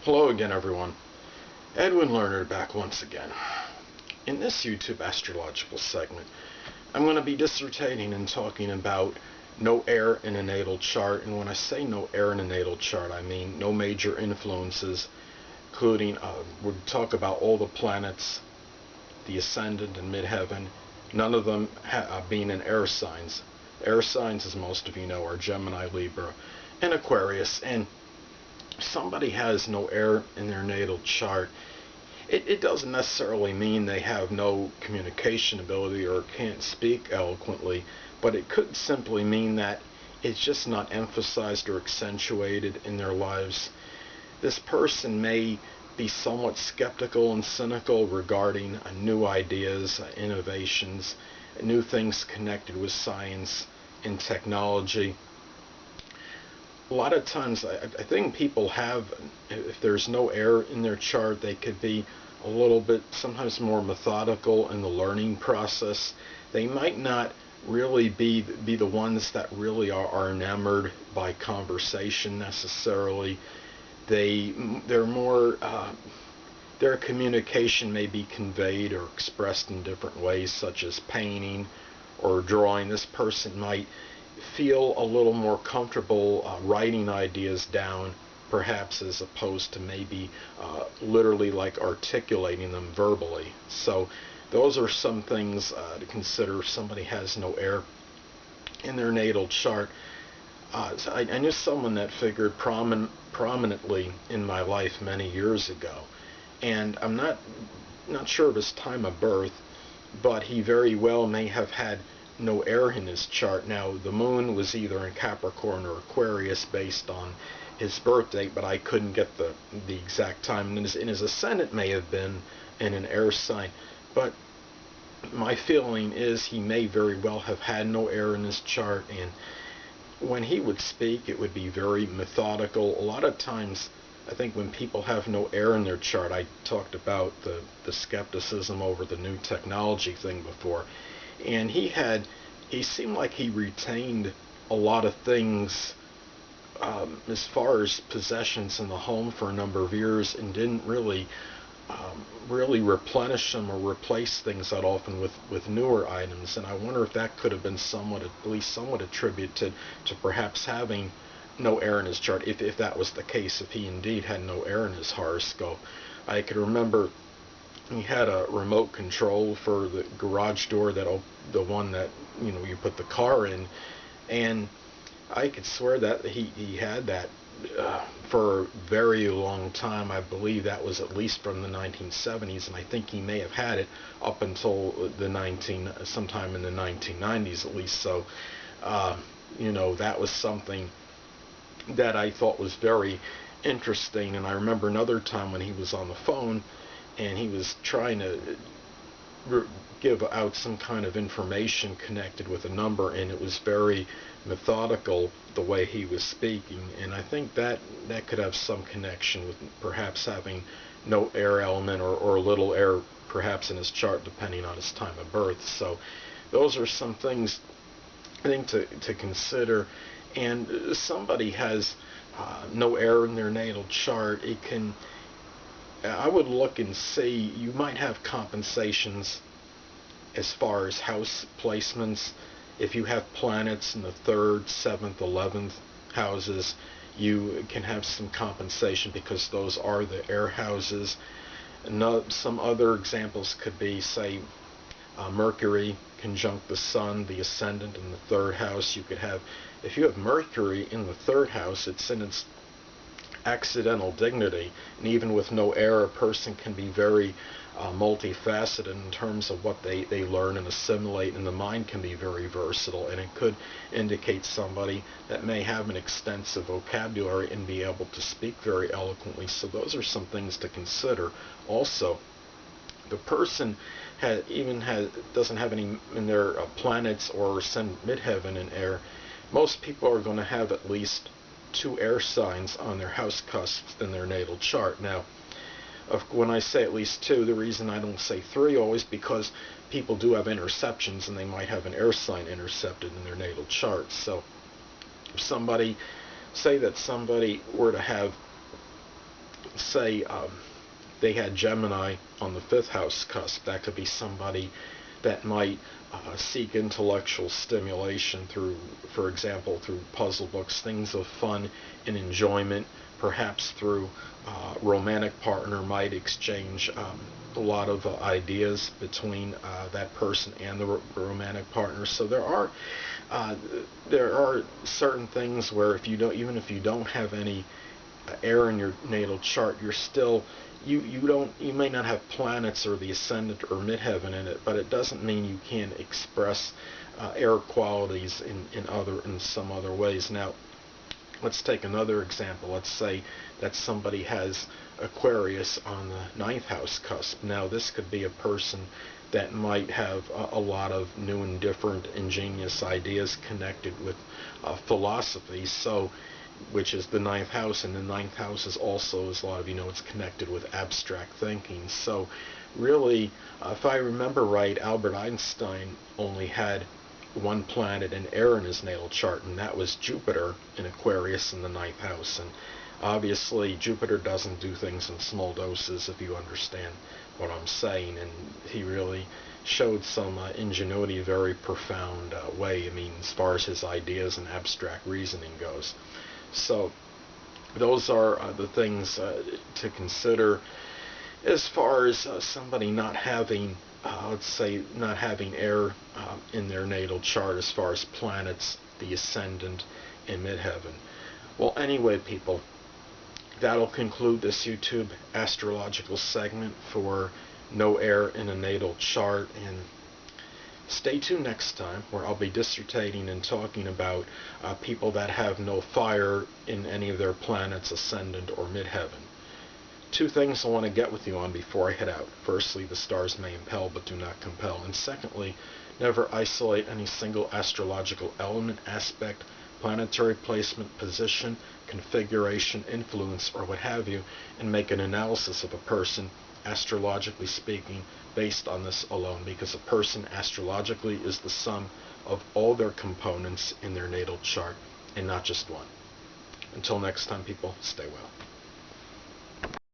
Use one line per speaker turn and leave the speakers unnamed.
Hello again, everyone. Edwin Learnard back once again. In this YouTube astrological segment, I'm going to be dissertating and talking about no air in a natal chart. And when I say no air in a natal chart, I mean no major influences, including, we'll talk about all the planets, the Ascendant and Midheaven, none of them being in air signs. Air signs, as most of you know, are Gemini, Libra, and Aquarius. And somebody has no air in their natal chart, it doesn't necessarily mean they have no communication ability or can't speak eloquently, but it could simply mean that it's just not emphasized or accentuated in their lives. This person may be somewhat skeptical and cynical regarding new ideas, innovations, new things connected with science and technology. A lot of times I think people have, if there's no air in their chart, they could be a little bit sometimes more methodical in the learning process. They might not really be the ones that really are enamored by conversation necessarily. They're more their communication may be conveyed or expressed in different ways, such as painting or drawing. This person might feel a little more comfortable writing ideas down, perhaps, as opposed to maybe literally like articulating them verbally. So those are some things to consider if somebody has no air in their natal chart. So I knew someone that figured prominently in my life many years ago, and I'm not sure of his time of birth, but he very well may have had no air in his chart. Now, the moon was either in Capricorn or Aquarius based on his birth date, but I couldn't get the exact time. And his ascendant may have been in an air sign, but my feeling is he may very well have had no air in his chart, and when he would speak, it would be very methodical. A lot of times, I think when people have no air in their chart, I talked about the skepticism over the new technology thing before, and he seemed like he retained a lot of things as far as possessions in the home for a number of years, and didn't really replenish them or replace things that often with newer items. And I wonder if that could have been at least somewhat attributed to perhaps having no air in his chart, if that was the case, if he indeed had no air in his horoscope. I could remember he had a remote control for the garage door, the one that you put the car in, and I could swear that he had that for a very long time. I believe that was at least from the 1970s, and I think he may have had it up until sometime in the 1990s at least. So that was something that I thought was very interesting. And I remember another time when he was on the phone and he was trying to give out some kind of information connected with a number, and it was very methodical the way he was speaking. And I think that could have some connection with perhaps having no air element or little air perhaps in his chart, depending on his time of birth. So those are some things I think to consider. And somebody has no air in their natal chart, I would look and see, you might have compensations as far as house placements. If you have planets in the 3rd, 7th, 11th houses, you can have some compensation because those are the air houses. Some other examples could be, say, Mercury conjunct the Sun, the Ascendant in the 3rd house. You could have, if you have Mercury in the 3rd house, it's in its accidental dignity, and even with no air, a person can be very multifaceted in terms of what they learn and assimilate, and the mind can be very versatile, and it could indicate somebody that may have an extensive vocabulary and be able to speak very eloquently. So those are some things to consider. Also, the person doesn't have any in their planets or ascendant midheaven in air. Most people are going to have at least 2 air signs on their house cusps in their natal chart. Now, when I say at least 2, the reason I don't say 3 always, because people do have interceptions, and they might have an air sign intercepted in their natal chart. So if somebody were to have say they had Gemini on the 5th house cusp. That could be somebody that might seek intellectual stimulation through, for example, through puzzle books, things of fun and enjoyment. Perhaps through romantic partner might exchange a lot of ideas between that person and the romantic partner. So there are certain things where even if you don't have any air in your natal chart, you're still you may not have planets or the ascendant or midheaven in it, but it doesn't mean you can't express air qualities in some other ways. Now, let's take another example. Let's say that somebody has Aquarius on the 9th house cusp. Now, this could be a person that might have a lot of new and different ingenious ideas connected with philosophy, so which is the 9th house, and the 9th house is also, as a lot of you know, it's connected with abstract thinking. So really, if I remember right, Albert Einstein only had one planet in air in his natal chart, and that was Jupiter in Aquarius in the 9th house. And obviously Jupiter doesn't do things in small doses, if you understand what I'm saying, and he really showed some ingenuity, very profound way, I mean, as far as his ideas and abstract reasoning goes. So those are the things to consider as far as somebody not having, let's say, not having air in their natal chart as far as planets, the ascendant, and midheaven. Well, anyway, people, that'll conclude this YouTube astrological segment for no air in a natal chart, and stay tuned next time, where I'll be dissertating and talking about people that have no fire in any of their planets, ascendant or midheaven. Two things I want to get with you on before I head out. Firstly, the stars may impel but do not compel. And secondly, never isolate any single astrological element, aspect, planetary placement, position, configuration, influence, or what have you, and make an analysis of a person, astrologically speaking, based on this alone, because a person astrologically is the sum of all their components in their natal chart, and not just one. Until next time, people, stay well.